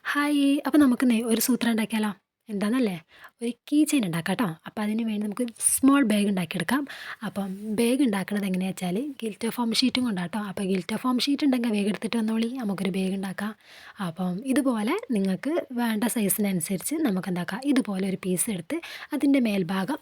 Hi! അപ്പോൾ നമുക്കിന്നേ ഒരു സൂത്രം ഉണ്ടാക്കിയാലോ? എന്താണെന്നല്ലേ? ഒരു കീ ചെയിൻ ഉണ്ടാക്കാം കേട്ടോ. അപ്പോൾ അതിന് വേണ്ടി നമുക്ക് സ്മോൾ ബാഗ് ഉണ്ടാക്കിയെടുക്കാം. അപ്പം ബാഗ് ഉണ്ടാക്കുന്നത് എങ്ങനെയാണെന്ന് വെച്ചാൽ ഗിൽറ്റർ ഫോം ഷീറ്റും കൊണ്ടാട്ടോ. അപ്പോൾ ഗിൽറ്റർ ഫോം ഷീറ്റ് ഉണ്ടെങ്കിൽ വേഗം എടുത്തിട്ട് വന്നോളി. നമുക്കൊരു ബാഗ് ഉണ്ടാക്കാം. അപ്പം ഇതുപോലെ നിങ്ങൾക്ക് വേണ്ട സൈസിനനുസരിച്ച് നമുക്ക് എന്താക്കാം, ഇതുപോലെ ഒരു പീസ് എടുത്ത് അതിൻ്റെ മേൽഭാഗം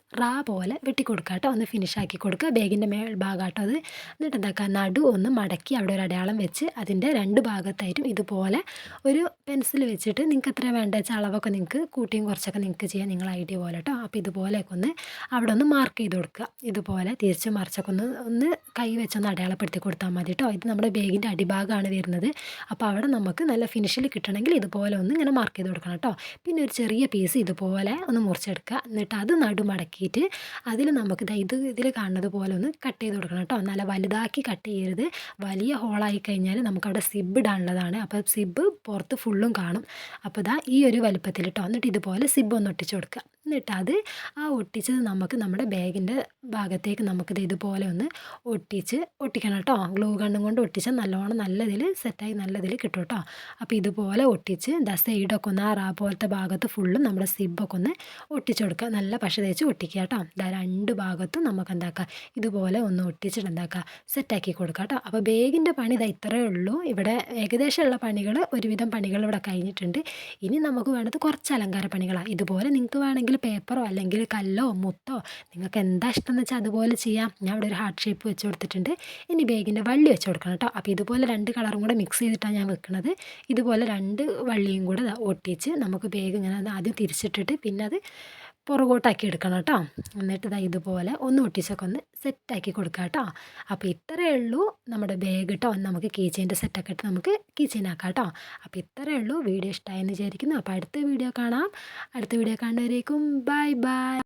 പോലെ വെട്ടിക്കൊടുക്കുക കേട്ടോ. ഒന്ന് ഫിനിഷ് ആക്കി കൊടുക്കുക. ബാഗിൻ്റെ മേൽഭാഗം കേട്ടോ അത്. എന്നിട്ട് എന്താക്കുക, നടു ഒന്ന് മടക്കി അവിടെ ഒരു അടയാളം വെച്ച് അതിൻ്റെ രണ്ട് ഭാഗത്തായിട്ടും ഇതുപോലെ ഒരു പെൻസിൽ വെച്ചിട്ട് നിങ്ങൾക്ക് എത്ര വേണ്ട വെച്ചാൽ അളവൊക്കെ നിങ്ങൾക്ക് കൂട്ടിയും കുറച്ചൊക്കെ നിങ്ങൾക്ക് ചെയ്യാം, നിങ്ങളെ ഐഡിയ പോലെ കേട്ടോ. അപ്പോൾ ഇതുപോലെയൊക്കെ ഒന്ന് അവിടെ ഒന്ന് മാർക്ക് ചെയ്ത് കൊടുക്കുക. ഇതുപോലെ തിരിച്ച് മറിച്ചൊക്കെ ഒന്ന് കൈ വെച്ചൊന്ന് അടയാളപ്പെടുത്തി കൊടുത്താൽ മതി കേട്ടോ. ഇത് നമ്മുടെ ബാഗിൻ്റെ അടിഭാഗമാണ് വരുന്നത്. അപ്പോൾ അവിടെ നമുക്ക് നല്ല ഫിനിഷിൽ കിട്ടണമെങ്കിൽ ഇതുപോലെ ഒന്ന് ഇങ്ങനെ മാർക്ക് ചെയ്ത് കൊടുക്കണം കേട്ടോ. പിന്നെ ഒരു ചെറിയ പീസ് ഇതുപോലെ ഒന്ന് മുറിച്ചെടുക്കുക. എന്നിട്ട് അത് നടുമടക്കിയിട്ട് അതിൽ നമുക്ക് ഇതിൽ കാണുന്നത് പോലെ ഒന്ന് കട്ട് ചെയ്ത് കൊടുക്കണം കേട്ടോ. നല്ല വലുതാക്കി കട്ട് ചെയ്യരുത്. വലിയ ഹോളായി കഴിഞ്ഞാൽ നമുക്കവിടെ സിബ് ഇടാനുള്ളതാണ്. അപ്പോൾ സിബ് പുറത്ത് ഫുള്ളും കാണും. അപ്പോൾ ഇതാ ഈ ഒരു വലുപ്പത്തിൽ കേട്ടോ. എന്നിട്ട് ഇതുപോലെ സിബ് ഒന്ന് ഒട്ടിച്ച് കൊടുക്കുക. എന്നിട്ട് അത് ഒട്ടിച്ചത് നമുക്ക് നമ്മുടെ ബാഗിൻ്റെ ഭാഗത്തേക്ക് നമുക്കിത് ഇതുപോലെ ഒന്ന് ഒട്ടിക്കണം കേട്ടോ. ഗ്ലൂ ഗണ്ണും കൊണ്ട് ഒട്ടിച്ചാൽ നല്ലോണം നല്ലതിൽ സെറ്റായി നല്ലതിൽ കിട്ടും കേട്ടോ. അപ്പോൾ ഇതുപോലെ ഒട്ടിച്ച് സൈഡൊക്കെ ഒന്ന് പോലത്തെ ഭാഗത്ത് ഫുള്ളും നമ്മുടെ സിബൊക്കെ ഒന്ന് ഒട്ടിച്ച് കൊടുക്കുക. നല്ല പശ തേച്ച് ഒട്ടിക്കുക കേട്ടോ. രണ്ട് ഭാഗത്തും നമുക്ക് എന്താക്കുക, ഇതുപോലെ ഒന്ന് ഒട്ടിച്ചിട്ട് എന്താക്കുക, സെറ്റാക്കി കൊടുക്കുക കേട്ടോ. അപ്പോൾ ബാഗിൻ്റെ പണി ഇത്രയേ ഉള്ളൂ. ഇവിടെ ഏകദേശമുള്ള പണികൾ ഒരുവിധം പണികൾ ഇവിടെ കഴിഞ്ഞിട്ടുണ്ട്. ഇനി നമുക്ക് വേണ്ടത് കുറച്ച് അലങ്കാര പണികളാണ്. ഇതുപോലെ നിങ്ങൾക്ക് വേണമെങ്കിൽ പേപ്പറോ അല്ലെങ്കിൽ കല്ലോ മുത്തോ നിങ്ങൾക്ക് എന്താ ഇഷ്ടം എന്ന് വെച്ചാൽ അതുപോലെ ചെയ്യാം. ഞാൻ ഇവിടെ ഒരു ഹാർട്ട് ഷേപ്പ് വെച്ച് കൊടുത്തിട്ടുണ്ട്. ഇനി ബാഗിൻ്റെ വള്ളി വെച്ച് കൊടുക്കണം കേട്ടോ. അപ്പോൾ ഇതുപോലെ രണ്ട് കളറും കൂടെ മിക്സ് ചെയ്തിട്ടാണ് ഞാൻ വെക്കുന്നത്. ഇതുപോലെ രണ്ട് വള്ളിയും കൂടെ ഒട്ടിച്ച് നമുക്ക് ബാഗ് ഇങ്ങനെ ആദ്യം തിരിച്ചിട്ടിട്ട് പിന്നെ അത് പുറകോട്ടാക്കി എടുക്കണം കേട്ടോ. എന്നിട്ട് ഇതുപോലെ ഒന്ന് ഒട്ടിച്ചൊക്കെ ഒന്ന് സെറ്റാക്കി കൊടുക്കുക കേട്ടോ. അപ്പോൾ ഇത്രയേ ഉള്ളൂ നമ്മുടെ ബാഗ് കേട്ടോ. നമുക്ക് കീ ചെയിൻ്റെ സെറ്റൊക്കെ ഇട്ട് നമുക്ക് കീ ചെയിൻ ആക്കാം കേട്ടോ. അപ്പോൾ ഇത്രയേ ഉള്ളൂ. വീഡിയോ ഇഷ്ടമായെന്ന് വിചാരിക്കുന്നു. അപ്പോൾ അടുത്ത വീഡിയോ കാണാം. അടുത്ത വീഡിയോ കാണുന്നവരേക്കും ബൈ ബൈ.